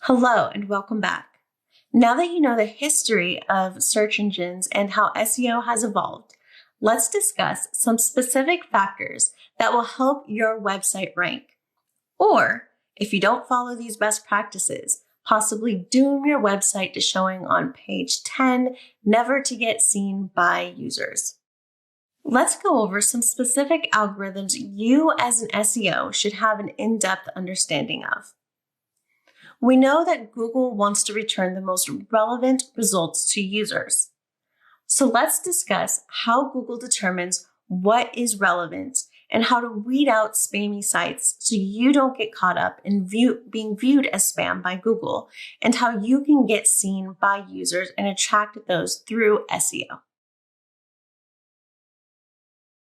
Hello and welcome back. Now that you know the history of search engines and how SEO has evolved, let's discuss some specific factors that will help your website rank. Or, if you don't follow these best practices, possibly doom your website to showing on page 10, never to get seen by users. Let's go over some specific algorithms you as an SEO should have an in-depth understanding of. We know that Google wants to return the most relevant results to users. So let's discuss how Google determines what is relevant and how to weed out spammy sites so you don't get caught up in being viewed as spam by Google, and how you can get seen by users and attract those through SEO.